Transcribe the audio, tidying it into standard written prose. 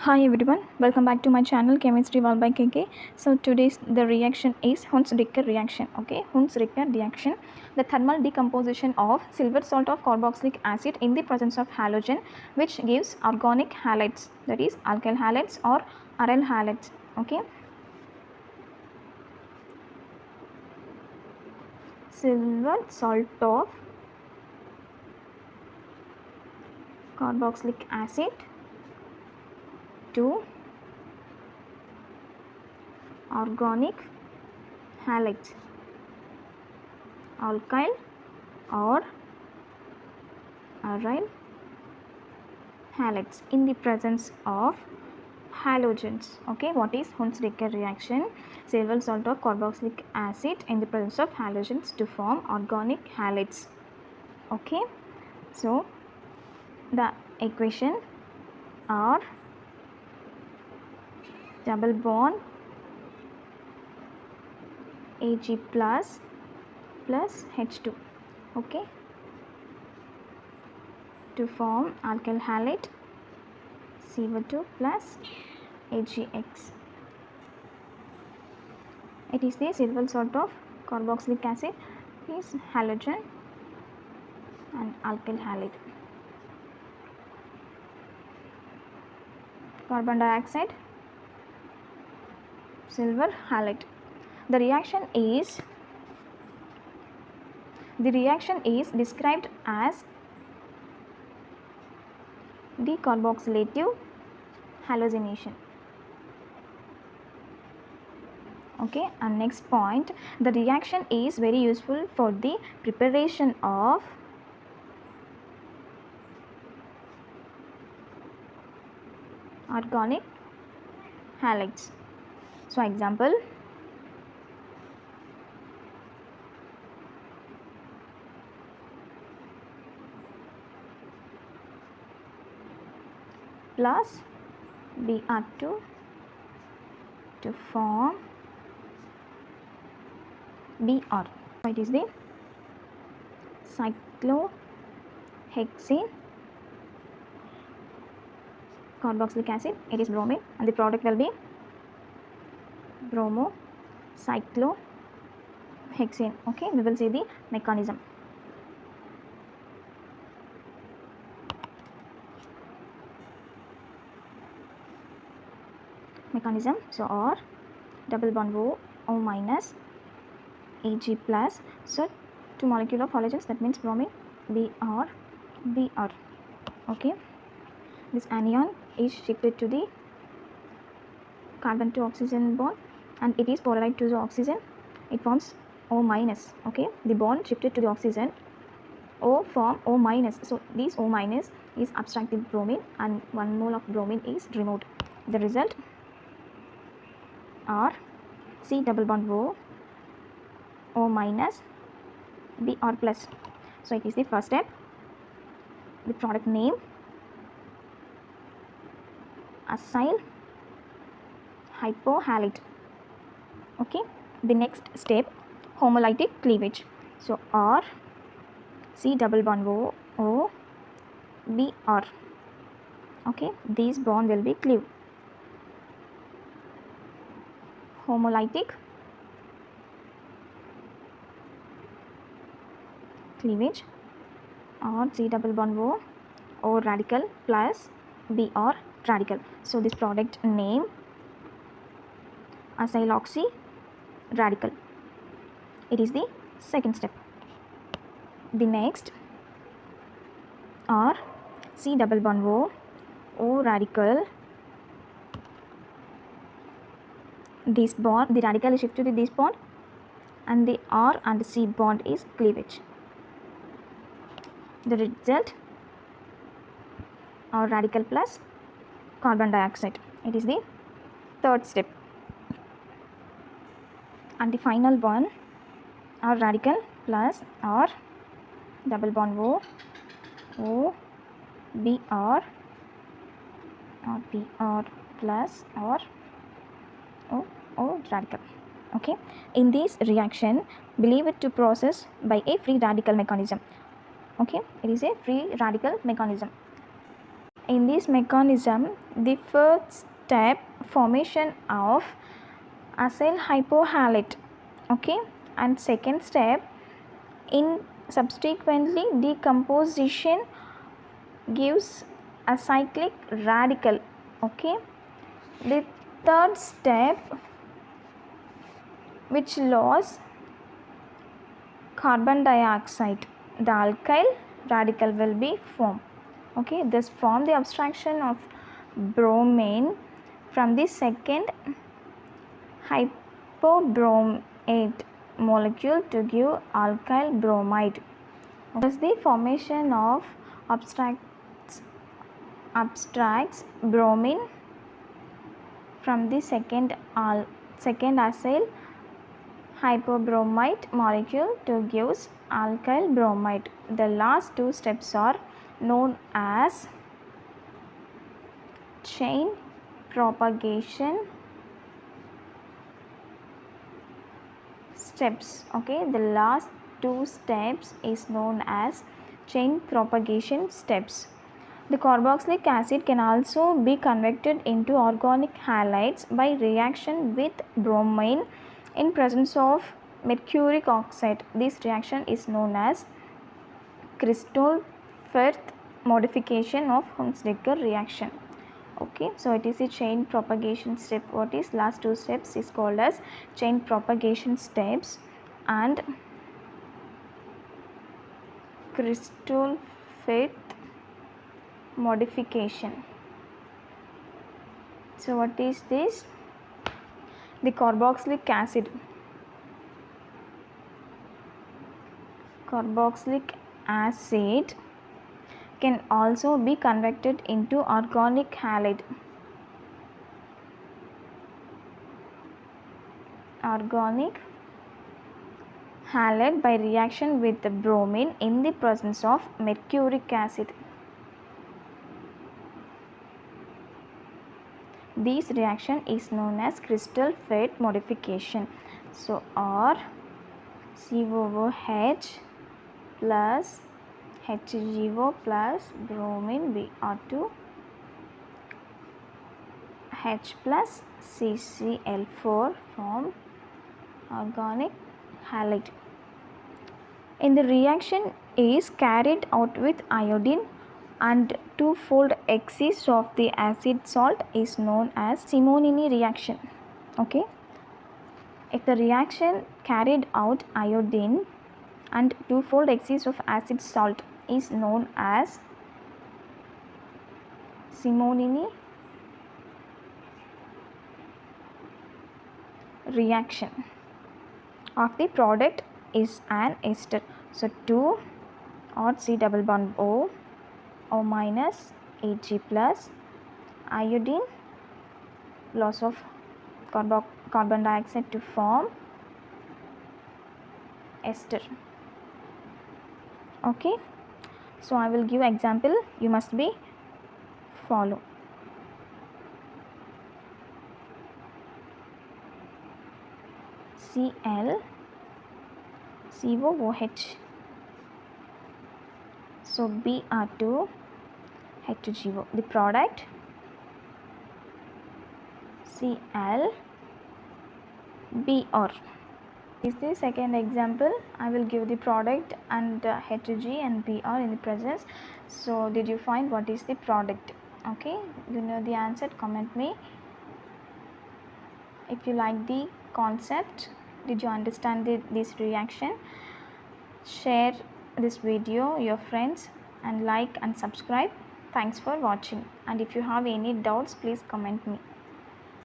Hi everyone, welcome back to my channel Chemistry Evolved by KK. So today's the reaction is Hunds Dicker reaction. Okay, Hunds Dicker reaction. The thermal decomposition of silver salt of carboxylic acid in the presence of halogen, which gives organic halides, that is alkyl halides or aryl halides. Okay, silver salt of carboxylic acid to organic halides, alkyl or aryl halides in the presence of halogens. Okay, what is Hunds Dicker reaction? Silver salt of carboxylic acid in the presence of halogens to form organic halides. Okay, so the equation are double bond Ag plus H2. Okay, to form alkyl halide CO2 plus AgX. It is the silver salt of carboxylic acid is halogen and alkyl halide. Carbon dioxide, silver halide. The reaction is described as decarboxylative halogenation. Okay, and next point, the reaction is very useful for the preparation of organic halides. So example, plus Br2 to form Br. So it is the cyclohexane carboxylic acid, it is bromine, and the product will be bromocyclohexane. Okay, we will see the mechanism. So or double bond O minus Ag plus, so two molecule of halogens, that means bromine Br. Okay, this anion is shifted to the carbon to oxygen bond and it is polarized to the oxygen, it forms O minus. Okay, the bond shifted to the oxygen, O form O minus, so this O minus is abstracted bromine and 1 mole of bromine is removed. The result are C double bond O minus Br plus. So it is the first step. The product name acyl hypohalide. Okay, the next step homolytic cleavage. So R C double bond O Br. Okay, these bond will be cleaved. Homolytic cleavage or C double bond O radical plus Br radical. So this product name acyloxy radical. It is the second step. The next are C double bond O radical. This bond, the radical is shifted to this bond and the R and the C bond is cleavage. The result are radical plus carbon dioxide. It is the third step. And the final one are radical plus R double bond O Br or Br plus or O radical. Okay, in this reaction, believe it to process by a free radical mechanism. Okay, it is a free radical mechanism. In this mechanism, the first step formation of acyl hypohalate, okay, and second step in subsequently decomposition gives a cyclic radical, okay. The third step, which loss carbon dioxide, the alkyl radical will be formed, okay. This form the abstraction of bromine from the second hypobromate molecule to give alkyl bromide. Thus the formation of abstracts bromine from the second acyl hypobromite molecule to gives alkyl bromide. The last two steps are known as chain propagation steps, okay. The last two steps is known as chain propagation steps. The carboxylic acid can also be converted into organic halides by reaction with bromine in presence of mercuric oxide. This reaction is known as crystal Fat modification of Hunds Dicker reaction. Okay, so it is a chain propagation step. What is last two steps is called as chain propagation steps and crystal Fat modification. So what is this? The carboxylic acid can also be converted into organic halide by reaction with the bromine in the presence of mercuric acid. This reaction is known as crystal Fat modification. So or COOH plus HGO plus bromine Br2 H plus CCl4 form organic halide. In the reaction is carried out with iodine and twofold excess of the acid salt is known as Simonini reaction. Okay, if the reaction carried out iodine and twofold excess of acid salt is known as Simonini reaction. Of the product is an ester. So 2 or C double bond O minus Ag plus iodine, loss of carbon dioxide to form ester. Okay, so I will give example, you must be follow. Cl COOH, so Br2 H2GO, the product Cl Br. Is the second example. I will give the product and Hg and Br in the presence. So did you find what is the product? Okay, you know the answer, comment me. If you like the concept, did you understand this reaction, share this video your friends and like and subscribe. Thanks for watching, and if you have any doubts please comment me.